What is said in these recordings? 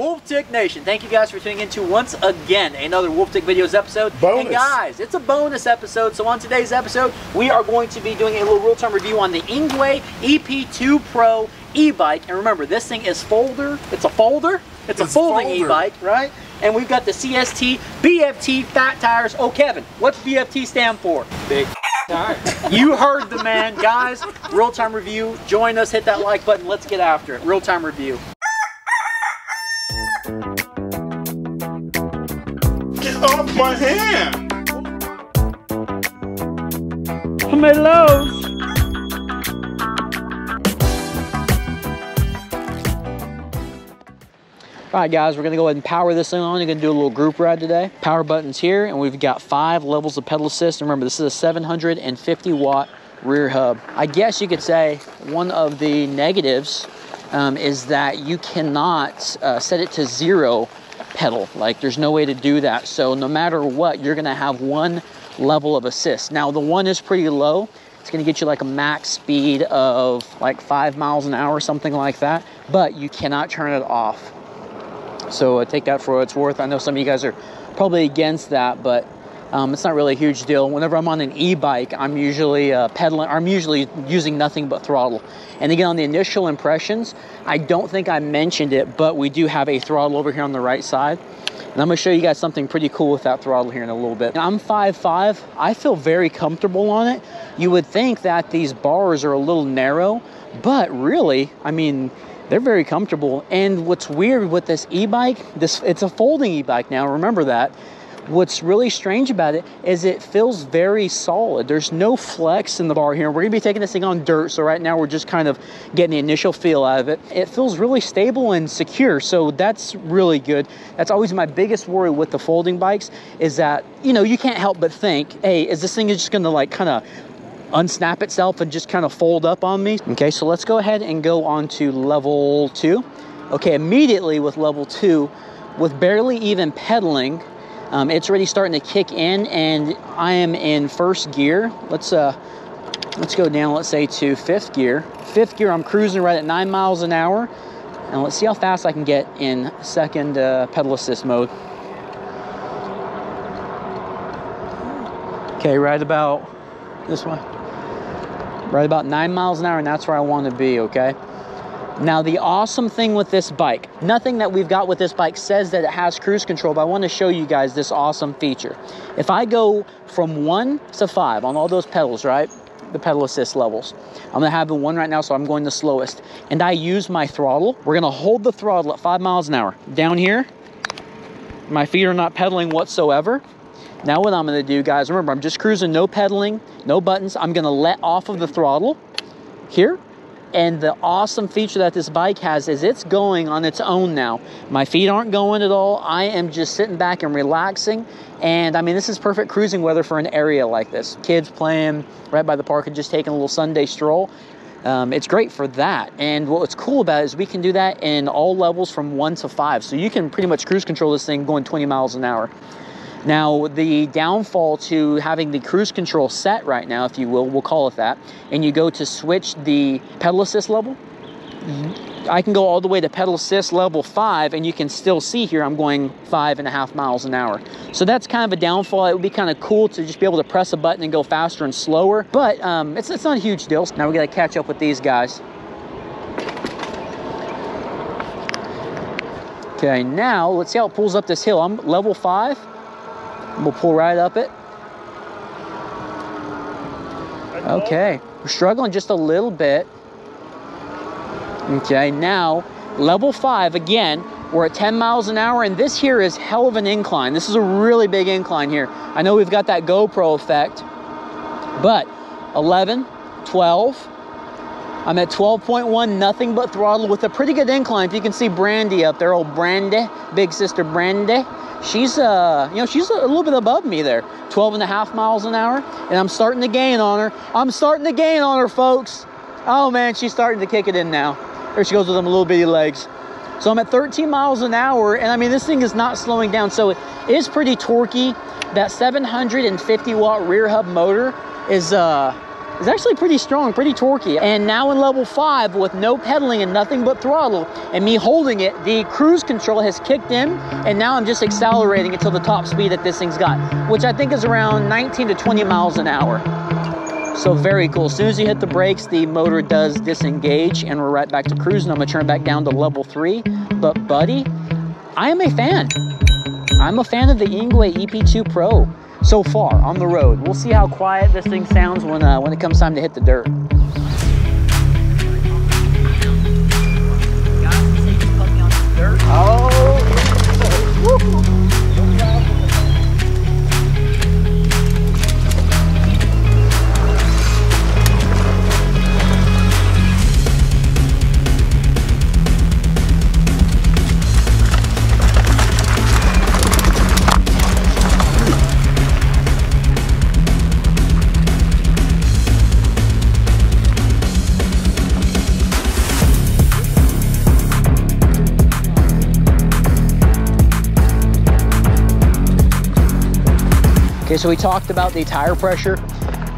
Wolftick Nation, thank you guys for tuning into once again another Wolftick Videos episode. Bonus. And guys, it's a bonus episode. So on today's episode, we are going to be doing a little real-time review on the Engwe EP-2 PRO e-bike. And remember, this thing is folder. It's a folder. It's a folding e-bike, right? And we've got the CST BFT fat tires. Oh, Kevin, what's BFT stand for? Big tire. You heard the man, guys. Real-time review. Join us. Hit that like button. Let's get after it. Real-time review. Get off my hand! Tomatoes. Alright guys, we're going to go ahead and power this thing on. We're going to do a little group ride today. Power button's here, and we've got 5 levels of pedal assist. And remember, this is a 750 watt rear hub. I guess you could say one of the negatives is that you cannot set it to 0 pedal. Like, there's no way to do that. So no matter what, you're going to have 1 level of assist. Now, the 1 is pretty low. It's going to get you like a max speed of like 5 miles an hour, something like that. But you cannot turn it off. So take that for what it's worth. I know some of you guys are probably against that, but it's not really a huge deal. Whenever I'm on an e-bike, I'm usually pedaling. I'm usually using nothing but throttle. And again, on the initial impressions, I don't think I mentioned it, but we do have a throttle over here on the right side. And I'm gonna show you guys something pretty cool with that throttle here in a little bit. Now, I'm 5'5". I feel very comfortable on it. You would think that these bars are a little narrow, but really, I mean, they're very comfortable. And what's weird with this e-bike, it's a folding e-bike now, remember that. What's really strange about it is it feels very solid. There's no flex in the bar here. We're gonna be taking this thing on dirt, so right now we're just kind of getting the initial feel out of it. It feels really stable and secure, so that's really good. That's always my biggest worry with the folding bikes, is that, you know, you can't help but think, hey, is this thing just gonna like kind of unsnap itself and just kind of fold up on me? Okay, so let's go ahead and go on to level 2. Okay, immediately with level 2, with barely even pedaling, it's already starting to kick in, and I am in 1st gear. Let's go down, let's say, to 5th gear. 5th gear, I'm cruising right at 9 miles an hour, and let's see how fast I can get in 2nd pedal assist mode. Okay, right about this way. Right about 9 miles an hour, and that's where I want to be, okay? Now, the awesome thing with this bike, nothing that we've got with this bike says that it has cruise control, but I want to show you guys this awesome feature. If I go from 1 to 5 on all those pedals, right? The pedal assist levels. I'm going to have the 1 right now, so I'm going the slowest. And I use my throttle. We're going to hold the throttle at 5 miles an hour. Down here, my feet are not pedaling whatsoever. Now what I'm going to do, guys, remember, I'm just cruising, no pedaling, no buttons. I'm going to let off of the throttle here. And the awesome feature that this bike has is it's going on its own now. My feet aren't going at all. I am just sitting back and relaxing. And I mean, this is perfect cruising weather for an area like this. Kids playing right by the park and just taking a little Sunday stroll. It's great for that. And what's cool about it is we can do that in all levels from 1 to 5. So you can pretty much cruise control this thing going 20 miles an hour. Now, the downfall to having the cruise control set right now, if you will, we'll call it that, and you go to switch the pedal assist level, I can go all the way to pedal assist level 5, and you can still see here I'm going 5.5 miles an hour. So that's kind of a downfall. It would be kind of cool to just be able to press a button and go faster and slower, but it's not a huge deal. Now we got to catch up with these guys. Okay, now let's see how it pulls up this hill. I'm level 5. We'll pull right up it. Okay, we're struggling just a little bit. Okay, now level 5 again. We're at 10 miles an hour, and this here is hell of an incline. This is a really big incline here. I know we've got that GoPro effect, but 11, 12. I'm at 12.1, nothing but throttle with a pretty good incline. If you can see Brandy up there, old Brandy, big sister Brandy. She's, you know, she's a little bit above me there. 12.5 miles an hour, and I'm starting to gain on her. I'm starting to gain on her, folks. Oh, man, she's starting to kick it in now. There she goes with them little bitty legs. So I'm at 13 miles an hour, and I mean, this thing is not slowing down, so it is pretty torquey. That 750 watt rear hub motor is is actually pretty strong, pretty torquey. And now in level 5 with no pedaling and nothing but throttle and me holding it, the cruise control has kicked in and now I'm just accelerating until the top speed that this thing's got, which I think is around 19 to 20 miles an hour. So very cool. As soon as you hit the brakes, the motor does disengage and we're right back to cruising. I'm gonna turn back down to level 3. But buddy, I am a fan. I'm a fan of the Engwe EP-2 Pro so far on the road. We'll see how quiet this thing sounds when it comes time to hit the dirt. Okay, so we talked about the tire pressure.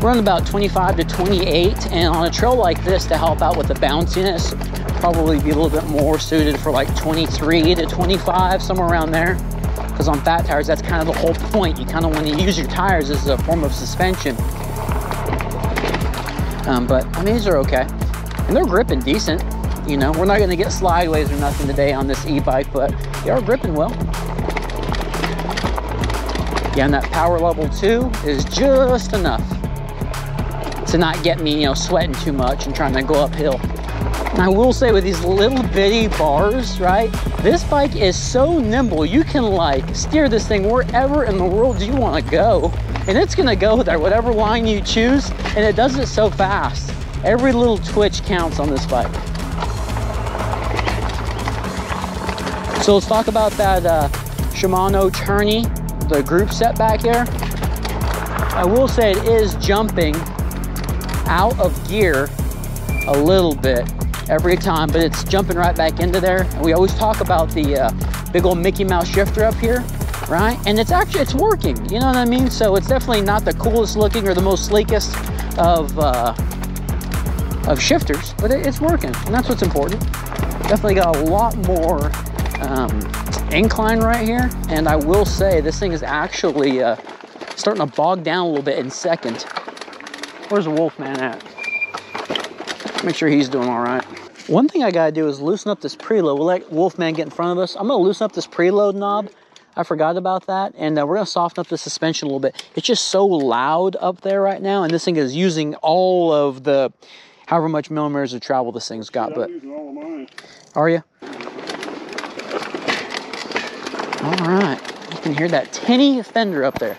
We're on about 25 to 28, and on a trail like this, to help out with the bounciness, probably be a little bit more suited for like 23 to 25, somewhere around there. Because on fat tires, that's kind of the whole point. You kind of want to use your tires as a form of suspension. But I mean, these are okay. And they're gripping decent. You know, we're not going to get slideways or nothing today on this e-bike, but they are gripping well. Yeah, and that power level 2 is just enough to not get me, you know, sweating too much and trying to go uphill. And I will say with these little bitty bars, right, this bike is so nimble. You can like steer this thing wherever in the world you want to go, and it's gonna go there, whatever line you choose, and it does it so fast. Every little twitch counts on this bike. So let's talk about that Shimano Tourney, the group set back here. I will say it is jumping out of gear a little bit every time, but it's jumping right back into there. And we always talk about the big old Mickey Mouse shifter up here, right? And it's working, you know what I mean? So it's definitely not the coolest looking or the most sleekest of shifters, but it's working, and that's what's important. Definitely got a lot more incline right here, and I will say this thing is actually starting to bog down a little bit in second. Where's the Wolfman at? Make sure he's doing all right. One thing I gotta do is loosen up this preload. We'll let Wolfman get in front of us. I'm gonna loosen up this preload knob. I forgot about that, and we're gonna soften up the suspension a little bit. It's just so loud up there right now, and this thing is using all of the however much millimeters of travel this thing's got. But I'm using all of mine. Are you? All right, you can hear that tinny fender up there.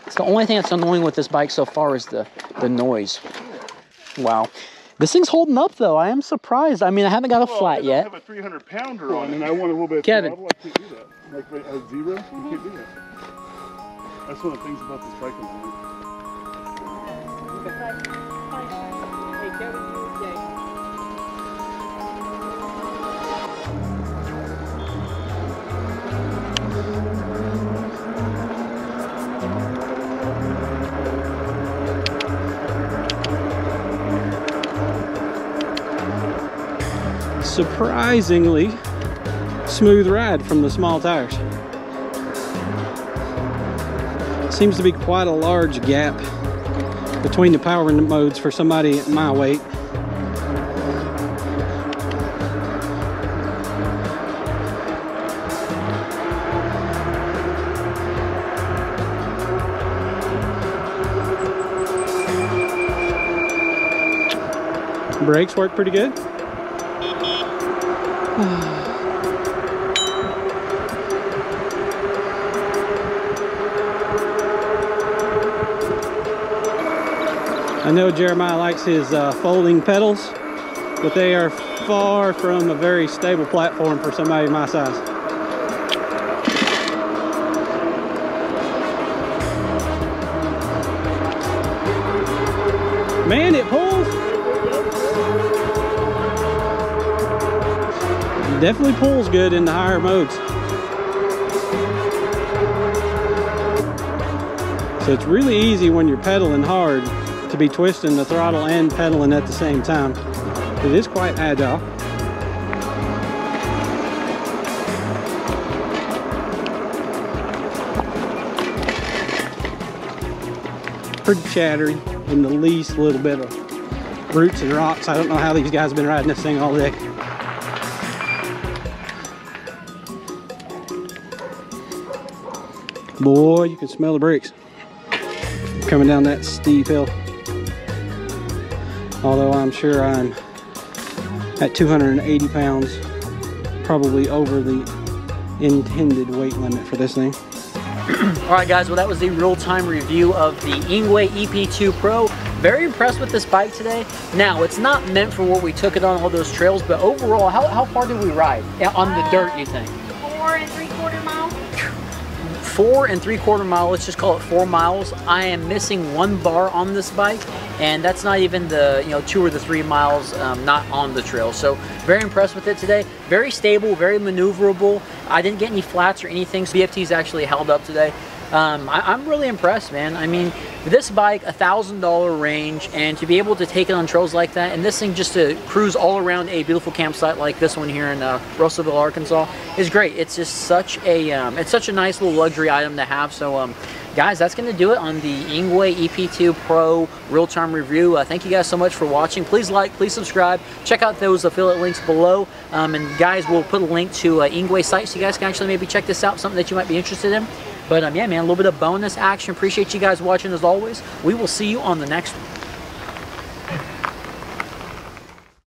It's the only thing that's annoying with this bike so far is the noise. Wow. This thing's holding up though. I am surprised. I mean, I haven't got a flat yet. I have a 300-pounder on and I want a little bit of Kevin. throttle. I can't do that. Like a zero, you can't do that. That's one of the things about this bike. Hey, Kevin, surprisingly smooth ride from the small tires. Seems to be quite a large gap between the power modes for somebody at my weight. Brakes work pretty good. I know Jeremiah likes his folding pedals, but they are far from a very stable platform for somebody my size. Man, it pulls. It definitely pulls good in the higher modes. So it's really easy when you're pedaling hard to be twisting the throttle and pedaling at the same time. It is quite agile. Pretty chattery in the least little bit of roots and rocks. I don't know how these guys have been riding this thing all day. Boy, you can smell the brakes coming down that steep hill. Although I'm sure I'm at 280 pounds, probably over the intended weight limit for this thing. All right, guys, well, that was the real-time review of the Engwe EP-2 Pro. Very impressed with this bike today. Now, it's not meant for what we took it on all those trails, but overall, how far did we ride on the dirt, you think? 4 3/4 miles. 4 3/4 miles, let's just call it 4 miles. I am missing 1 bar on this bike, and that's not even the 2 or 3 miles not on the trail. So very impressed with it today. Very stable, very maneuverable. I didn't get any flats or anything. So BFT's actually held up today. I'm really impressed, man. I mean, this bike, $1,000 range, and to be able to take it on trails like that, and this thing just to cruise all around a beautiful campsite like this one here in Russellville, Arkansas, is great. It's just such a nice little luxury item to have. So, guys, that's going to do it on the Engwe EP-2 Pro real-time review. Thank you guys so much for watching. Please like, please subscribe. Check out those affiliate links below. And guys, we'll put a link to Engwe site so you guys can actually maybe check this out, something that you might be interested in. But yeah, man, a little bit of bonus action. Appreciate you guys watching as always. We will see you on the next one.